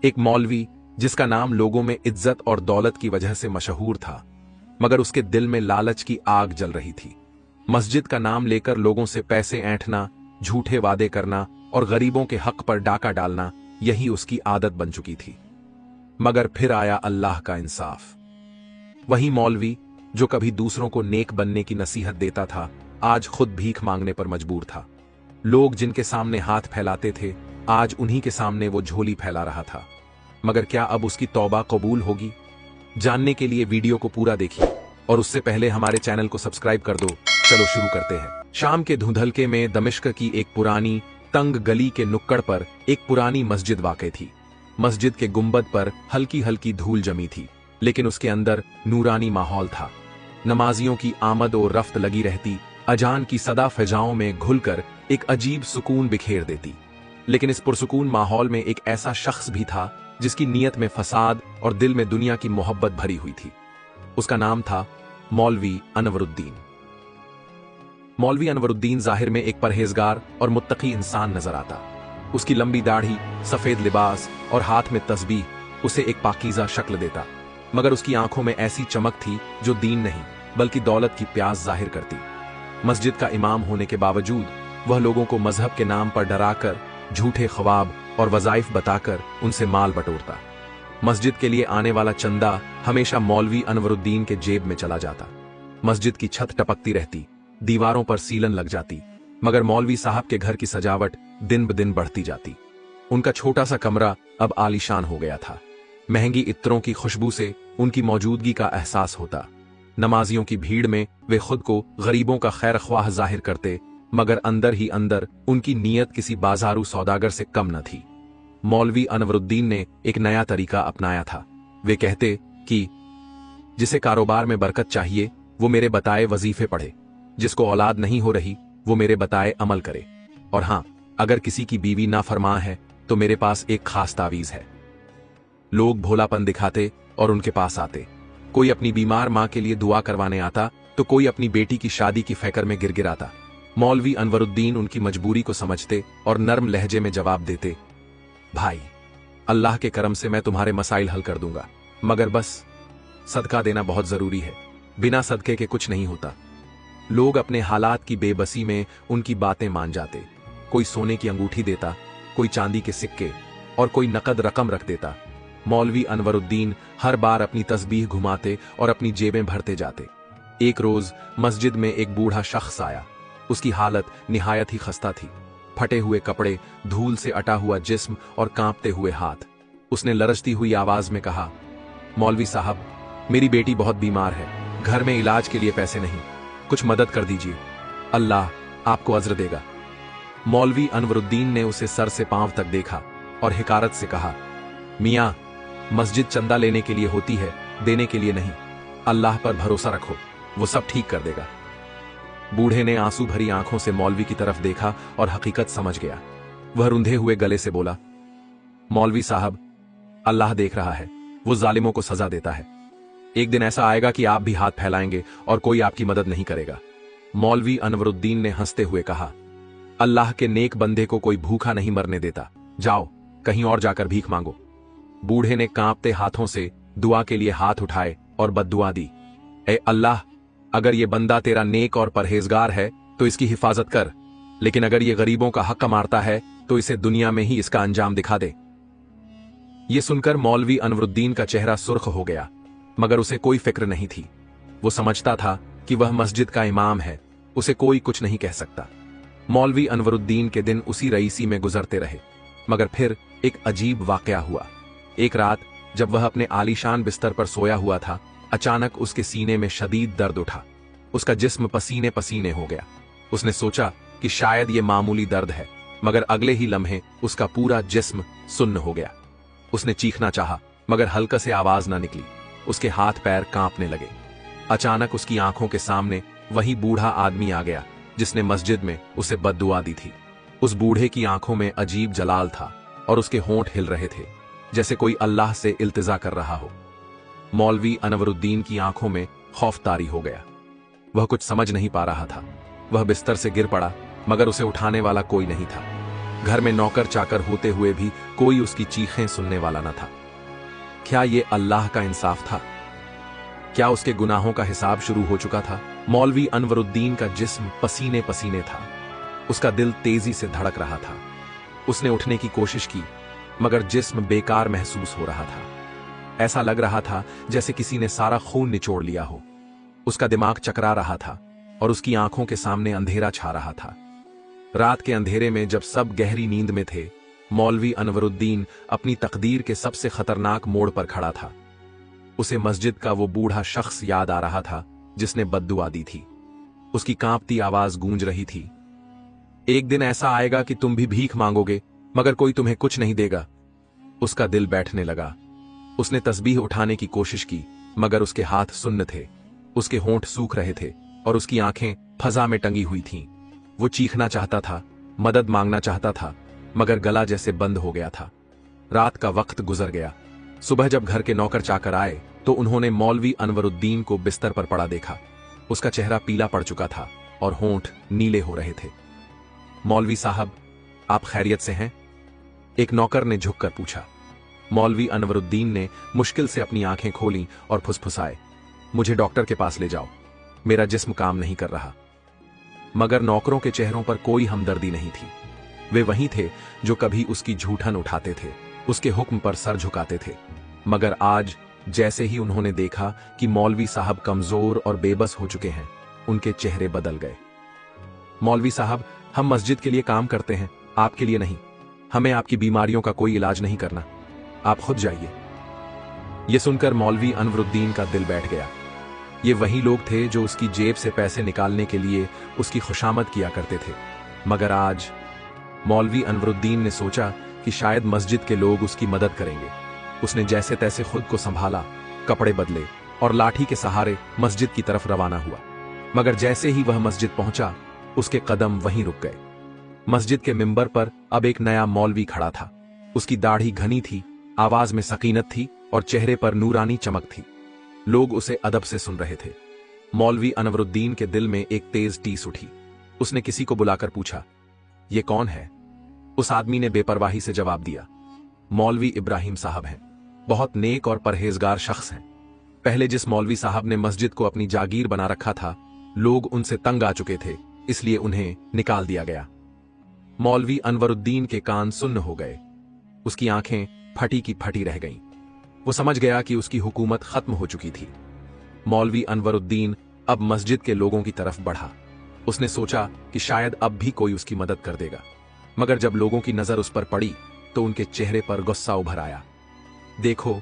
एक मौलवी जिसका नाम लोगों में इज्जत और दौलत की वजह से मशहूर था, मगर उसके दिल में लालच की आग जल रही थी। मस्जिद का नाम लेकर लोगों से पैसे ऐंठना, झूठे वादे करना और गरीबों के हक पर डाका डालना, यही उसकी आदत बन चुकी थी। मगर फिर आया अल्लाह का इंसाफ। वही मौलवी जो कभी दूसरों को नेक बनने की नसीहत देता था, आज खुद भीख मांगने पर मजबूर था। लोग जिनके सामने हाथ फैलाते थे, आज उन्हीं के सामने वो झोली फैला रहा था। मगर क्या अब उसकी तौबा कबूल होगी? जानने के लिए वीडियो को पूरा देखिए और उससे पहले हमारे चैनल को सब्सक्राइब कर दो। चलो शुरू करते हैं। शाम के धुंधलके में दमिश्क की एक पुरानी तंग गली के नुक्कड़ पर एक पुरानी मस्जिद वाक़ थी। मस्जिद के गुंबद पर हल्की हल्की धूल जमी थी, लेकिन उसके अंदर नूरानी माहौल था। नमाजियों की आमद और रफ्त लगी रहती, अजान की सदा फिजाओं में घुलकर एक अजीब सुकून बिखेर देती। लेकिन इस पुरसुकून माहौल में एक ऐसा शख्स भी था जिसकी नीयत में फसाद और दिल में दुनिया की मोहब्बत भरी हुई थी। उसका नाम था मौलवी अनवरुद्दीन। मौलवी अनवरुद्दीन जाहिर में एक परहेजगार और मुत्तकी इंसान नजर आता। उसकी लंबी दाढ़ी, सफेद लिबास और हाथ में तस्बीह उसे एक पाकीज़ा शक्ल देता, मगर उसकी आंखों में ऐसी चमक थी जो दीन नहीं बल्कि दौलत की प्यास जाहिर करती। मस्जिद का इमाम होने के बावजूद वह लोगों को मजहब के नाम पर डराकर, झूठे ख्वाब और वज़ाइफ बताकर उनसे माल बटोरता। मस्जिद के लिए आने वाला चंदा हमेशा मौलवी अनवरुद्दीन के जेब में चला जाता। मस्जिद की छत टपकती रहती, दीवारों पर सीलन लग जाती, मगर मौलवी साहब के घर की सजावट दिन ब दिन बढ़ती जाती। उनका छोटा सा कमरा अब आलीशान हो गया था। महंगी इत्तरों की खुशबू से उनकी मौजूदगी का एहसास होता। नमाजियों की भीड़ में वे खुद को गरीबों का खैर ख्वाह जाहिर करते, मगर अंदर ही अंदर उनकी नीयत किसी बाजारू सौदागर से कम न थी। मौलवी अनवरुद्दीन ने एक नया तरीका अपनाया था। वे कहते कि जिसे कारोबार में बरकत चाहिए वो मेरे बताए वजीफे पढ़े, जिसको औलाद नहीं हो रही वो मेरे बताए अमल करे, और हां, अगर किसी की बीवी नाफरमान है तो मेरे पास एक खास तावीज है। लोग भोलापन दिखाते और उनके पास आते। कोई अपनी बीमार मां के लिए दुआ करवाने आता तो कोई अपनी बेटी की शादी की फिक्र में गिरगिराता। मौलवी अनवरुद्दीन उनकी मजबूरी को समझते और नर्म लहजे में जवाब देते, भाई, अल्लाह के करम से मैं तुम्हारे मसाइल हल कर दूंगा, मगर बस सदका देना बहुत जरूरी है। बिना सदके के कुछ नहीं होता। लोग अपने हालात की बेबसी में उनकी बातें मान जाते। कोई सोने की अंगूठी देता, कोई चांदी के सिक्के और कोई नकद रकम रख देता। मौलवी अनवरुद्दीन हर बार अपनी तस्बीह घुमाते और अपनी जेबें भरते जाते। एक रोज मस्जिद में एक बूढ़ा शख्स आया। उसकी हालत निहायत ही खस्ता थी। फटे हुए कपड़े, धूल से अटा हुआ जिस्म और कांपते हुए हाथ। उसने लरजती हुई आवाज में कहा, मौलवी साहब, मेरी बेटी बहुत बीमार है, घर में इलाज के लिए पैसे नहीं, कुछ मदद कर दीजिए, अल्लाह आपको अज्र देगा। मौलवी अनवरुद्दीन ने उसे सर से पांव तक देखा और हिकारत से कहा, मियां, मस्जिद चंदा लेने के लिए होती है, देने के लिए नहीं। अल्लाह पर भरोसा रखो, वो सब ठीक कर देगा। बूढ़े ने आंसू भरी आंखों से मौलवी की तरफ देखा और हकीकत समझ गया। वह रुंधे हुए गले से बोला, मौलवी साहब, अल्लाह देख रहा है, वो जालिमों को सजा देता है। एक दिन ऐसा आएगा कि आप भी हाथ फैलाएंगे और कोई आपकी मदद नहीं करेगा। मौलवी अनवरुद्दीन ने हंसते हुए कहा, अल्लाह के नेक बंदे को कोई भूखा नहीं मरने देता, जाओ कहीं और जाकर भीख मांगो। बूढ़े ने कांपते हाथों से दुआ के लिए हाथ उठाए और बद्दुआ दी, ए अल्लाह, अगर ये बंदा तेरा नेक और परहेजगार है तो इसकी हिफाजत कर, लेकिन अगर ये गरीबों का हक मारता है तो इसे दुनिया में ही इसका अंजाम दिखा दे। ये सुनकर मौलवी अनवरुद्दीन का चेहरा सुर्ख हो गया, मगर उसे कोई फिक्र नहीं थी। वो समझता था कि वह मस्जिद का इमाम है, उसे कोई कुछ नहीं कह सकता। मौलवी अनवरुद्दीन के दिन उसी रईसी में गुजरते रहे, मगर फिर एक अजीब वाकया हुआ। एक रात जब वह अपने आलीशान बिस्तर पर सोया हुआ था, अचानक उसके सीने में शदीद दर्द उठा। उसका जिस्म पसीने पसीने हो गया। उसने सोचा कि शायद ये मामूली दर्द है, मगर अगले ही लम्हे उसका पूरा जिस्म सुन्न हो गया। उसने चीखना चाहा, मगर हल्का से आवाज ना निकली। उसके हाथ पैर कांपने लगे। अचानक उसकी आंखों के सामने वही बूढ़ा आदमी आ गया जिसने मस्जिद में उसे बद्दुआ दी थी। उस बूढ़े की आंखों में अजीब जलाल था और उसके होंठ हिल रहे थे, जैसे कोई अल्लाह से इल्तिजा कर रहा हो। मौलवी अनवरुद्दीन की आंखों में खौफ तारी हो गया। वह कुछ समझ नहीं पा रहा था। वह बिस्तर से गिर पड़ा, मगर उसे उठाने वाला कोई नहीं था। घर में नौकर चाकर होते हुए भी कोई उसकी चीखें सुनने वाला न था। क्या ये अल्लाह का इंसाफ था? क्या उसके गुनाहों का हिसाब शुरू हो चुका था? मौलवी अनवरुद्दीन का जिस्म पसीने पसीने था। उसका दिल तेजी से धड़क रहा था। उसने उठने की कोशिश की, मगर जिस्म बेकार महसूस हो रहा था। ऐसा लग रहा था जैसे किसी ने सारा खून निचोड़ लिया हो। उसका दिमाग चकरा रहा था और उसकी आंखों के सामने अंधेरा छा रहा था। रात के अंधेरे में जब सब गहरी नींद में थे, मौलवी अनवरुद्दीन अपनी तकदीर के सबसे खतरनाक मोड़ पर खड़ा था। उसे मस्जिद का वो बूढ़ा शख्स याद आ रहा था जिसने बद्दुआ दी थी। उसकी कांपती आवाज गूंज रही थी, एक दिन ऐसा आएगा कि तुम भी भीख मांगोगे, मगर कोई तुम्हें कुछ नहीं देगा। उसका दिल बैठने लगा। उसने तस्बीह उठाने की कोशिश की, मगर उसके हाथ सुन्न थे, उसके होंठ सूख रहे थे और उसकी आंखें फजा में टंगी हुई थीं। वो चीखना चाहता था, मदद मांगना चाहता था, मगर गला जैसे बंद हो गया था। रात का वक्त गुजर गया। सुबह जब घर के नौकर चाकर आए तो उन्होंने मौलवी अनवरुद्दीन को बिस्तर पर पड़ा देखा। उसका चेहरा पीला पड़ चुका था और होंठ नीले हो रहे थे। मौलवी साहब, आप खैरियत से हैं? एक नौकर ने झुककर पूछा। मौलवी अनवरुद्दीन ने मुश्किल से अपनी आंखें खोलीं और फुसफुसाए, मुझे डॉक्टर के पास ले जाओ, मेरा जिस्म काम नहीं कर रहा। मगर नौकरों के चेहरों पर कोई हमदर्दी नहीं थी। वे वही थे जो कभी उसकी झूठन उठाते थे, उसके हुक्म पर सर झुकाते थे। मगर आज जैसे ही उन्होंने देखा कि मौलवी साहब कमजोर और बेबस हो चुके हैं, उनके चेहरे बदल गए। मौलवी साहब, हम मस्जिद के लिए काम करते हैं, आपके लिए नहीं। हमें आपकी बीमारियों का कोई इलाज नहीं करना, आप खुद जाइए। यह सुनकर मौलवी अनवरुद्दीन का दिल बैठ गया। ये वही लोग थे जो उसकी जेब से पैसे निकालने के लिए उसकी खुशामद किया करते थे। मगर आज मौलवी अनवरुद्दीन ने सोचा कि शायद मस्जिद के लोग उसकी मदद करेंगे। उसने जैसे तैसे खुद को संभाला, कपड़े बदले और लाठी के सहारे मस्जिद की तरफ रवाना हुआ। मगर जैसे ही वह मस्जिद पहुंचा, उसके कदम वहीं रुक गए। मस्जिद के मिंबर पर अब एक नया मौलवी खड़ा था। उसकी दाढ़ी घनी थी, आवाज में सकीनत थी और चेहरे पर नूरानी चमक थी। लोग उसे अदब से सुन रहे थे। मौलवी अनवरुद्दीन के दिल में एक तेज टीस उठी। उसने किसी को बुलाकर पूछा, ये कौन है? उस आदमी ने बेपरवाही से जवाब दिया, मौलवी इब्राहिम साहब हैं, बहुत नेक और परहेजगार शख्स हैं। पहले जिस मौलवी साहब ने मस्जिद को अपनी जागीर बना रखा था, लोग उनसे तंग आ चुके थे, इसलिए उन्हें निकाल दिया गया। मौलवी अनवरुद्दीन के कान सुन्न हो गए। उसकी आंखें फटी की फटी रह गईं। वो समझ गया कि उसकी हुकूमत खत्म हो चुकी थी। मौलवी अनवरुद्दीन अब मस्जिद के लोगों की तरफ बढ़ा। उसने सोचा कि शायद अब भी कोई उसकी मदद कर देगा। मगर जब लोगों की नजर उस पर पड़ी तो उनके चेहरे पर गुस्सा उभर आया। देखो,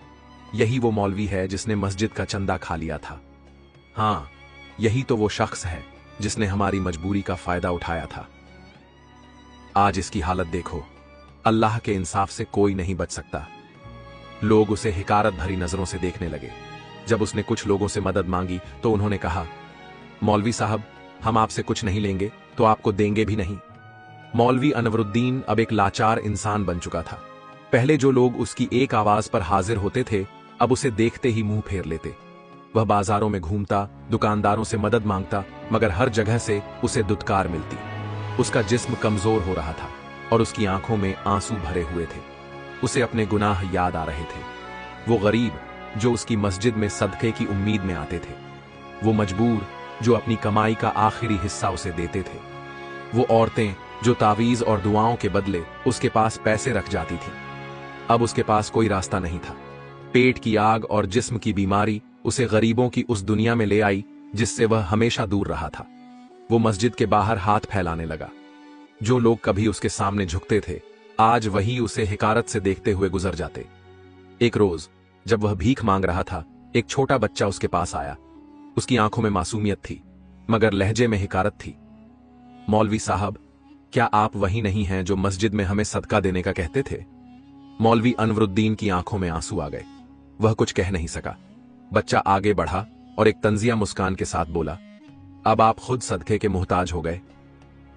यही वो मौलवी है जिसने मस्जिद का चंदा खा लिया था। हाँ, यही तो वो शख्स है जिसने हमारी मजबूरी का फायदा उठाया था। आज इसकी हालत देखो। अल्लाह के इंसाफ से कोई नहीं बच सकता। लोग उसे हिकारत भरी नजरों से देखने लगे। जब उसने कुछ लोगों से मदद मांगी तो उन्होंने कहा, मौलवी साहब, हम आपसे कुछ नहीं लेंगे तो आपको देंगे भी नहीं। मौलवी अनवरुद्दीन अब एक लाचार इंसान बन चुका था। पहले जो लोग उसकी एक आवाज पर हाजिर होते थे, अब उसे देखते ही मुंह फेर लेते। वह बाजारों में घूमता, दुकानदारों से मदद मांगता, मगर हर जगह से उसे दुत्कार मिलती। उसका जिस्म कमजोर हो रहा था और उसकी आंखों में आंसू भरे हुए थे। उसे अपने गुनाह याद आ रहे थे। वो गरीब जो उसकी मस्जिद में सदके की उम्मीद में आते थे, वो मजबूर जो अपनी कमाई का आखिरी हिस्सा उसे देते थे, वो औरतें जो तावीज और दुआओं के बदले उसके पास पैसे रख जाती थी। अब उसके पास कोई रास्ता नहीं था। पेट की आग और जिस्म की बीमारी उसे गरीबों की उस दुनिया में ले आई जिससे वह हमेशा दूर रहा था। वो मस्जिद के बाहर हाथ फैलाने लगा। जो लोग कभी उसके सामने झुकते थे, आज वही उसे हिकारत से देखते हुए गुजर जाते। एक रोज जब वह भीख मांग रहा था, एक छोटा बच्चा उसके पास आया। उसकी आंखों में मासूमियत थी, मगर लहजे में हिकारत थी। मौलवी साहब, क्या आप वही नहीं हैं जो मस्जिद में हमें सदका देने का कहते थे? मौलवी अनवरुद्दीन की आंखों में आंसू आ गए। वह कुछ कह नहीं सका। बच्चा आगे बढ़ा और एक तंजिया मुस्कान के साथ बोला, अब आप खुद सदके के मुहताज हो गए।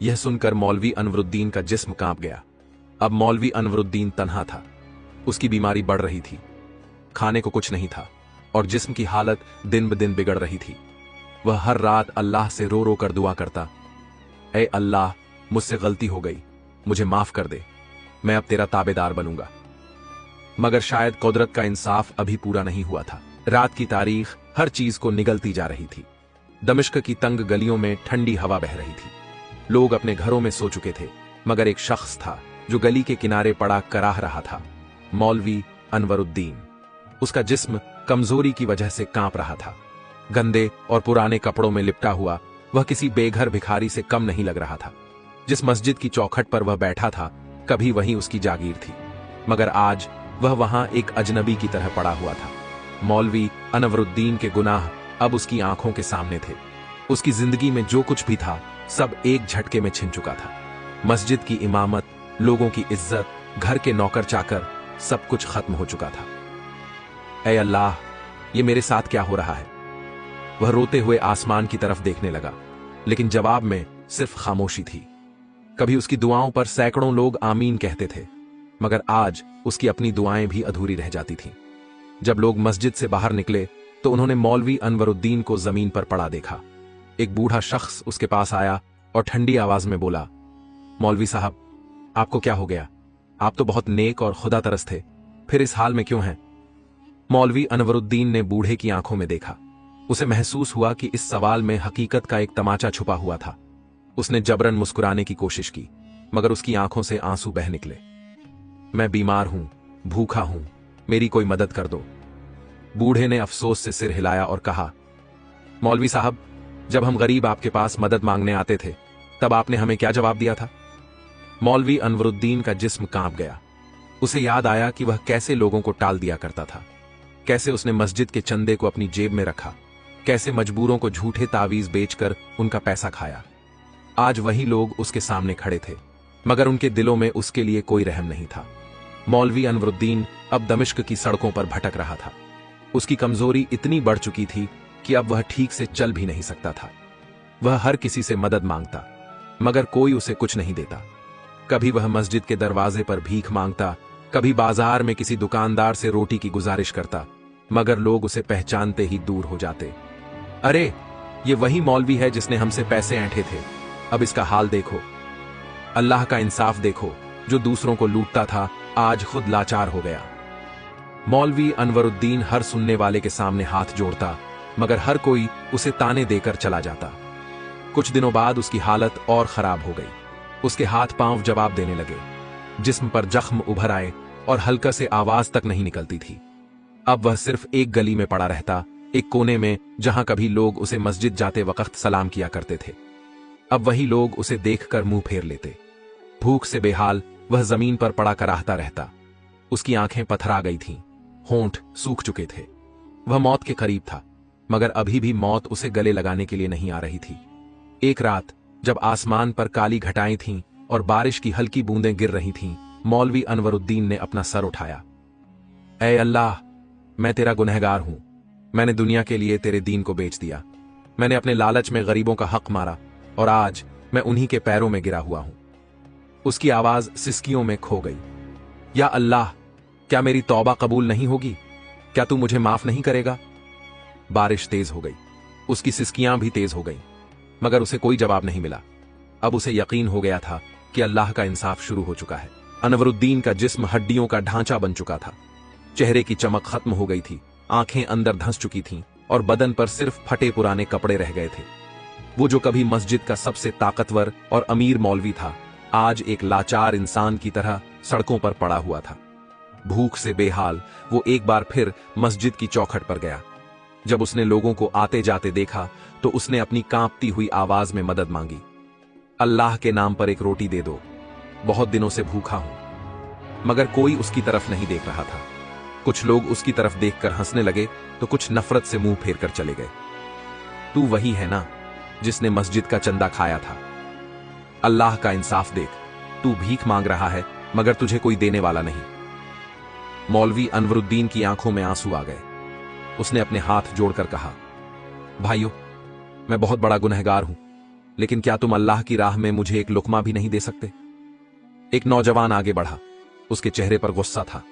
यह सुनकर मौलवी अनवरुद्दीन का जिस्म कांप गया। अब मौलवी अनवरुद्दीन तन्हा था। उसकी बीमारी बढ़ रही थी, खाने को कुछ नहीं था और जिस्म की हालत दिन ब दिन बिगड़ रही थी। वह हर रात अल्लाह से रो रो कर दुआ करता, ऐ अल्लाह, मुझसे गलती हो गई, मुझे माफ कर दे। मैं अब तेरा ताबेदार बनूंगा। मगर शायद कुदरत का इंसाफ अभी पूरा नहीं हुआ था। रात की तारीख हर चीज को निगलती जा रही थी। दमिश्क की तंग गलियों में ठंडी हवा बह रही थी। लोग अपने घरों में सो चुके थे, मगर एक शख्स था जो गली के किनारे पड़ा कराह रहा था। मौलवी अनवरुद्दीन। उसका जिस्म कमजोरी की वजह से कांप रहा था। गंदे और पुराने कपड़ों में लिपटा हुआ वह किसी बेघर भिखारी से कम नहीं लग रहा था। जिस मस्जिद की चौखट पर वह बैठा था, कभी वहीं उसकी जागीर थी, मगर आज वह वहां एक अजनबी की तरह पड़ा हुआ था। मौलवी अनवरुद्दीन के गुनाह अब उसकी आंखों के सामने थे। उसकी जिंदगी में जो कुछ भी था, सब एक झटके में छिन चुका था। मस्जिद की इमामत, लोगों की इज्जत, घर के नौकर चाकर, सब कुछ खत्म हो चुका था। ऐ अल्लाह, ये मेरे साथ क्या हो रहा है? वह रोते हुए आसमान की तरफ देखने लगा, लेकिन जवाब में सिर्फ खामोशी थी। कभी उसकी दुआओं पर सैकड़ों लोग आमीन कहते थे, मगर आज उसकी अपनी दुआएं भी अधूरी रह जाती थीं। जब लोग मस्जिद से बाहर निकले तो उन्होंने मौलवी अनवरुद्दीन को जमीन पर पड़ा देखा। एक बूढ़ा शख्स उसके पास आया और ठंडी आवाज में बोला, मौलवी साहब, आपको क्या हो गया? आप तो बहुत नेक और खुदा तरस थे, फिर इस हाल में क्यों हैं? मौलवी अनवरुद्दीन ने बूढ़े की आंखों में देखा। उसे महसूस हुआ कि इस सवाल में हकीकत का एक तमाचा छुपा हुआ था। उसने जबरन मुस्कुराने की कोशिश की, मगर उसकी आंखों से आंसू बह निकले। मैं बीमार हूं, भूखा हूं, मेरी कोई मदद कर दो। बूढ़े ने अफसोस से सिर हिलाया और कहा, मौलवी साहब, जब हम गरीब आपके पास मदद मांगने आते थे, तब आपने हमें क्या जवाब दिया था? मौलवी अनवरुद्दीन का जिस्म कांप गया। उसे याद आया कि वह कैसे लोगों को टाल दिया करता था, कैसे उसने मस्जिद के चंदे को अपनी जेब में रखा, कैसे मजबूरों को झूठे तावीज बेचकर उनका पैसा खाया। आज वही लोग उसके सामने खड़े थे, मगर उनके दिलों में उसके लिए कोई रहम नहीं था। मौलवी अनवरुद्दीन अब दमिश्क की सड़कों पर भटक रहा था। उसकी कमजोरी इतनी बढ़ चुकी थी कि अब वह ठीक से चल भी नहीं सकता था। वह हर किसी से मदद मांगता, मगर कोई उसे कुछ नहीं देता। कभी वह मस्जिद के दरवाजे पर भीख मांगता, कभी बाजार में किसी दुकानदार से रोटी की गुजारिश करता, मगर लोग उसे पहचानते ही दूर हो जाते। अरे, ये वही मौलवी है जिसने हमसे पैसे ऐंठे थे, अब इसका हाल देखो। अल्लाह का इंसाफ देखो, जो दूसरों को लूटता था आज खुद लाचार हो गया। मौलवी अनवरुद्दीन हर सुनने वाले के सामने हाथ जोड़ता, मगर हर कोई उसे ताने देकर चला जाता। कुछ दिनों बाद उसकी हालत और खराब हो गई। उसके हाथ पांव जवाब देने लगे, जिस्म पर जख्म उभर आए और हल्का से आवाज तक नहीं निकलती थी। अब वह सिर्फ एक गली में पड़ा रहता, एक कोने में, जहां कभी लोग उसे मस्जिद जाते वक्त सलाम किया करते थे। अब वही लोग उसे देखकर मुंह फेर लेते। भूख से बेहाल वह जमीन पर पड़ा कराहता रहता। उसकी आंखें पथरा गई थीं, होंठ सूख चुके थे। वह मौत के करीब था, मगर अभी भी मौत उसे गले लगाने के लिए नहीं आ रही थी। एक रात जब आसमान पर काली घटाएं थीं और बारिश की हल्की बूंदें गिर रही थीं, मौलवी अनवरुद्दीन ने अपना सर उठाया। ऐ अल्लाह, मैं तेरा गुनहगार हूं। मैंने दुनिया के लिए तेरे दीन को बेच दिया। मैंने अपने लालच में गरीबों का हक मारा और आज मैं उन्हीं के पैरों में गिरा हुआ हूं। उसकी आवाज सिसकियों में खो गई। या अल्लाह, क्या मेरी तौबा कबूल नहीं होगी? क्या तू मुझे माफ नहीं करेगा? बारिश तेज हो गई, उसकी सिसकियां भी तेज हो गईं, मगर उसे कोई जवाब नहीं मिला। अब उसे यकीन हो गया था कि अल्लाह का इंसाफ शुरू हो चुका है। अनवरुद्दीन का जिस्म हड्डियों का ढांचा बन चुका था। चेहरे की चमक खत्म हो गई थी, आंखें अंदर धंस चुकी थीं और बदन पर सिर्फ फटे पुराने कपड़े रह गए थे। वो जो कभी मस्जिद का सबसे ताकतवर और अमीर मौलवी था, आज एक लाचार इंसान की तरह सड़कों पर पड़ा हुआ था। भूख से बेहाल वो एक बार फिर मस्जिद की चौखट पर गया। जब उसने लोगों को आते जाते देखा तो उसने अपनी कांपती हुई आवाज में मदद मांगी। अल्लाह के नाम पर एक रोटी दे दो, बहुत दिनों से भूखा हूं। मगर कोई उसकी तरफ नहीं देख रहा था। कुछ लोग उसकी तरफ देखकर हंसने लगे तो कुछ नफरत से मुंह फेर कर चले गए। तू वही है ना जिसने मस्जिद का चंदा खाया था? अल्लाह का इंसाफ देख, तू भीख मांग रहा है मगर तुझे कोई देने वाला नहीं। मौलवी अनवरुद्दीन की आंखों में आंसू आ गए। उसने अपने हाथ जोड़कर कहा, भाइयों, मैं बहुत बड़ा गुनहगार हूं, लेकिन क्या तुम अल्लाह की राह में मुझे एक लुकमा भी नहीं दे सकते? एक नौजवान आगे बढ़ा, उसके चेहरे पर गुस्सा था।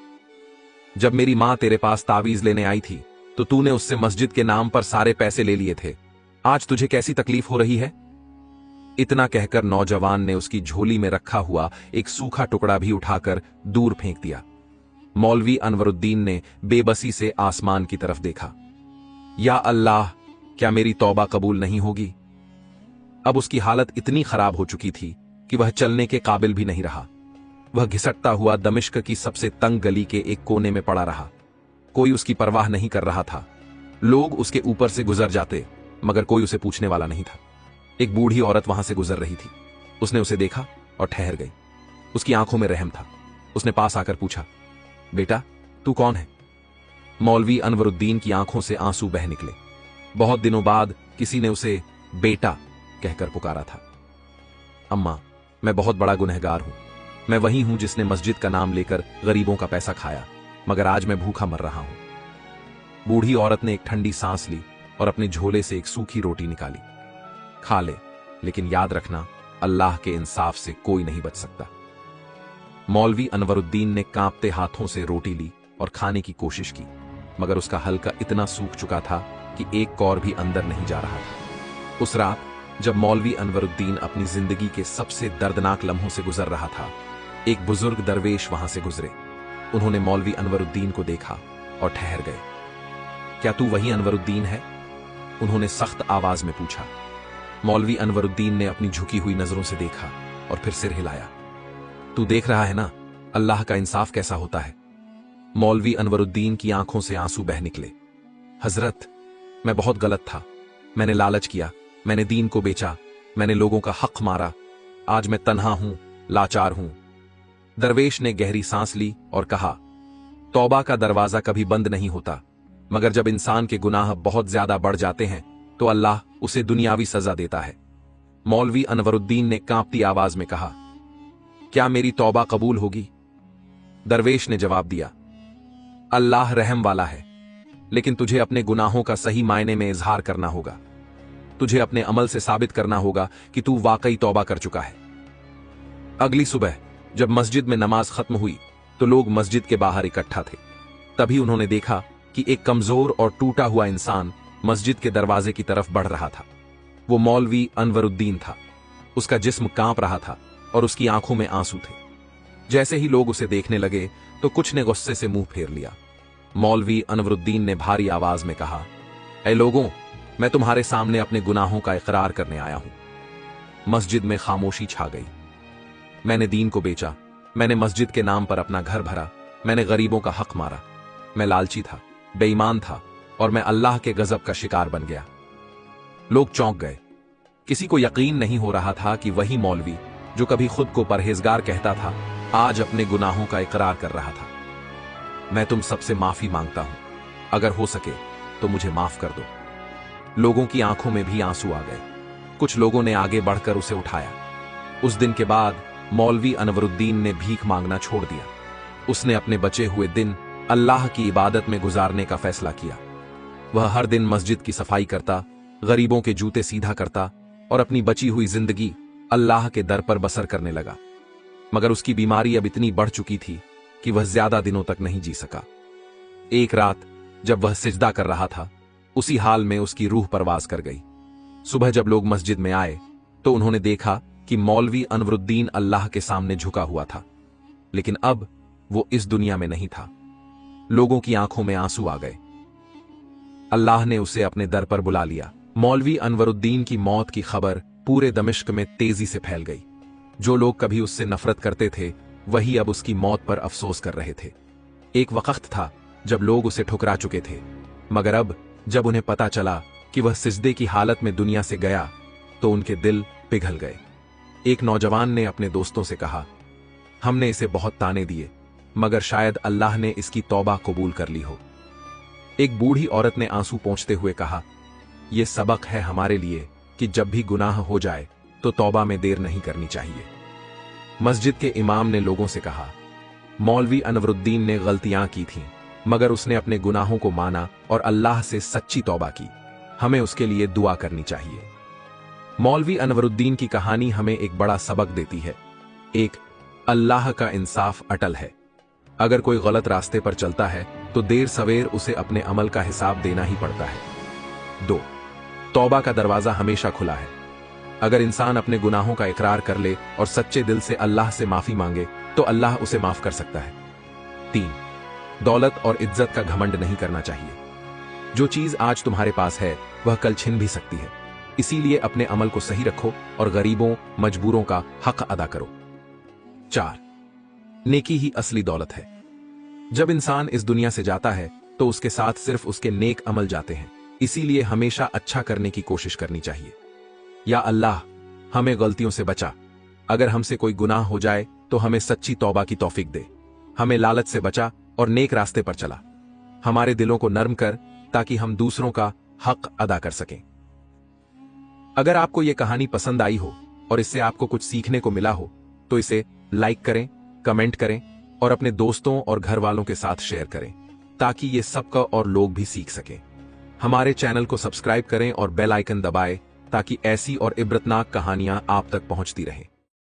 जब मेरी मां तेरे पास तावीज लेने आई थी तो तूने उससे मस्जिद के नाम पर सारे पैसे ले लिए थे। आज तुझे कैसी तकलीफ हो रही है? इतना कहकर नौजवान ने उसकी झोली में रखा हुआ एक सूखा टुकड़ा भी उठाकर दूर फेंक दिया। मौलवी अनवरुद्दीन ने बेबसी से आसमान की तरफ देखा। या अल्लाह, क्या मेरी तौबा कबूल नहीं होगी? अब उसकी हालत इतनी खराब हो चुकी थी कि वह चलने के काबिल भी नहीं रहा। वह घिसटता हुआ दमिश्क की सबसे तंग गली के एक कोने में पड़ा रहा। कोई उसकी परवाह नहीं कर रहा था। लोग उसके ऊपर से गुजर जाते, मगर कोई उसे पूछने वाला नहीं था। एक बूढ़ी औरत वहां से गुजर रही थी। उसने उसे देखा और ठहर गई। उसकी आंखों में रहम था। उसने पास आकर पूछा, बेटा, तू कौन है? मौलवी अनवरुद्दीन की आंखों से आंसू बह निकले। बहुत दिनों बाद किसी ने उसे बेटा कहकर पुकारा था। अम्मा, मैं बहुत बड़ा गुनहगार हूं। मैं वही हूं जिसने मस्जिद का नाम लेकर गरीबों का पैसा खाया, मगर आज मैं भूखा मर रहा हूं। बूढ़ी औरत ने एक ठंडी सांस ली और अपने झोले से एक सूखी रोटी निकाली। खा ले, लेकिन याद रखना, अल्लाह के इंसाफ से कोई नहीं बच सकता। मौलवी अनवरुद्दीन ने कांपते हाथों से रोटी ली और खाने की कोशिश की, मगर उसका हल्का इतना सूख चुका था कि एक कौर भी अंदर नहीं जा रहा था। उस रात जब मौलवी अनवरुद्दीन अपनी जिंदगी के सबसे दर्दनाक लम्हों से गुजर रहा था, एक बुजुर्ग दरवेश वहां से गुजरे। उन्होंने मौलवी अनवरुद्दीन को देखा और ठहर गए। क्या तू वही अनवरुद्दीन है? उन्होंने सख्त आवाज में पूछा। मौलवी अनवरुद्दीन ने अपनी झुकी हुई नजरों से देखा और फिर सिर हिलाया। तू देख रहा है ना, अल्लाह का इंसाफ कैसा होता है। मौलवी अनवरुद्दीन की आंखों से आंसू बह निकले। हजरत, मैं बहुत गलत था। मैंने लालच किया, मैंने दीन को बेचा, मैंने लोगों का हक मारा। आज मैं तन्हा हूं, लाचार हूं। दरवेश ने गहरी सांस ली और कहा, तौबा का दरवाजा कभी बंद नहीं होता, मगर जब इंसान के गुनाह बहुत ज्यादा बढ़ जाते हैं तो अल्लाह उसे दुनियावी सजा देता है। मौलवी अनवरुद्दीन ने कांपती आवाज में कहा, क्या मेरी तौबा कबूल होगी? दरवेश ने जवाब दिया, अल्लाह रहम वाला है, लेकिन तुझे अपने गुनाहों का सही मायने में इजहार करना होगा। तुझे अपने अमल से साबित करना होगा कि तू वाकई तौबा कर चुका है। अगली सुबह जब मस्जिद में नमाज खत्म हुई तो लोग मस्जिद के बाहर इकट्ठा थे। तभी उन्होंने देखा कि एक कमजोर और टूटा हुआ इंसान मस्जिद के दरवाजे की तरफ बढ़ रहा था। वो मौलवी अनवरुद्दीन था। उसका जिस्म कांप रहा था और उसकी आंखों में आंसू थे। जैसे ही लोग उसे देखने लगे तो कुछ ने गुस्से से मुंह फेर लिया। मौलवी अनवरुद्दीन ने भारी आवाज में कहा, ऐ लोगों, मैं तुम्हारे सामने अपने गुनाहों का इकरार करने आया हूं। मस्जिद में खामोशी छा गई। मैंने दीन को बेचा, मैंने मस्जिद के नाम पर अपना घर भरा, मैंने गरीबों का हक मारा। मैं लालची था, बेईमान था और मैं अल्लाह के गजब का शिकार बन गया। लोग चौंक गए। किसी को यकीन नहीं हो रहा था कि वही मौलवी जो कभी खुद को परहेजगार कहता था, आज अपने गुनाहों का इकरार कर रहा था। मैं तुम सबसे माफी मांगता हूं, अगर हो सके तो मुझे माफ कर दो। लोगों की आंखों में भी आंसू आ गए। कुछ लोगों ने आगे बढ़कर उसे उठाया। उस दिन के बाद मौलवी अनवरुद्दीन ने भीख मांगना छोड़ दिया। उसने अपने बचे हुए दिन अल्लाह की इबादत में गुजारने का फैसला किया। वह हर दिन मस्जिद की सफाई करता, गरीबों के जूते सीधा करता और अपनी बची हुई जिंदगी अल्लाह के दर पर बसर करने लगा। मगर उसकी बीमारी अब इतनी बढ़ चुकी थी कि वह ज्यादा दिनों तक नहीं जी सका। एक रात जब वह सिजदा कर रहा था, उसी हाल में उसकी रूह परवाज कर गई। सुबह जब लोग मस्जिद में आए तो उन्होंने देखा कि मौलवी अनवरुद्दीन अल्लाह के सामने झुका हुआ था, लेकिन अब वो इस दुनिया में नहीं था। लोगों की आंखों में आंसू आ गए। अल्लाह ने उसे अपने दर पर बुला लिया। मौलवी अनवरुद्दीन की मौत की खबर पूरे दमिश्क में तेजी से फैल गई। जो लोग कभी उससे नफरत करते थे, वही अब उसकी मौत पर अफसोस कर रहे थे। एक वक्त था जब लोग उसे ठुकरा चुके थे, मगर अब जब उन्हें पता चला कि वह सिजदे की हालत में दुनिया से गया तो उनके दिल पिघल गए। एक नौजवान ने अपने दोस्तों से कहा, हमने इसे बहुत ताने दिए, मगर शायद अल्लाह ने इसकी तौबा कबूल कर ली हो। एक बूढ़ी औरत ने आंसू पोंछते हुए कहा, यह सबक है हमारे लिए कि जब भी गुनाह हो जाए तो तौबा में देर नहीं करनी चाहिए। मस्जिद के इमाम ने लोगों से कहा, मौलवी अनवरुद्दीन ने गलतियां की थीं, मगर उसने अपने गुनाहों को माना और अल्लाह से सच्ची तौबा की। हमें उसके लिए दुआ करनी चाहिए। मौलवी अनवरुद्दीन की कहानी हमें एक बड़ा सबक देती है। एक, अल्लाह का इंसाफ अटल है। अगर कोई गलत रास्ते पर चलता है तो देर सवेर उसे अपने अमल का हिसाब देना ही पड़ता है। 2, तौबा का दरवाजा हमेशा खुला है। अगर इंसान अपने गुनाहों का इकरार कर ले और सच्चे दिल से अल्लाह से माफी मांगे तो अल्लाह उसे माफ कर सकता है। 3. दौलत और इज्जत का घमंड नहीं करना चाहिए। जो चीज आज तुम्हारे पास है वह कल छिन भी सकती है, इसीलिए अपने अमल को सही रखो और गरीबों मजबूरों का हक अदा करो। 4. नेकी ही असली दौलत है। जब इंसान इस दुनिया से जाता है तो उसके साथ सिर्फ उसके नेक अमल जाते हैं, इसीलिए हमेशा अच्छा करने की कोशिश करनी चाहिए। या अल्लाह, हमें गलतियों से बचा। अगर हमसे कोई गुनाह हो जाए तो हमें सच्ची तौबा की तौफीक दे। हमें लालच से बचा और नेक रास्ते पर चला। हमारे दिलों को नर्म कर ताकि हम दूसरों का हक अदा कर सकें। अगर आपको यह कहानी पसंद आई हो और इससे आपको कुछ सीखने को मिला हो तो इसे लाइक करें, कमेंट करें और अपने दोस्तों और घर वालों के साथ शेयर करें ताकि ये सबका और लोग भी सीख सकें। हमारे चैनल को सब्सक्राइब करें और बेल आइकन दबाएं ताकि ऐसी और इब्रतनाक कहानियां आप तक पहुंचती रहें।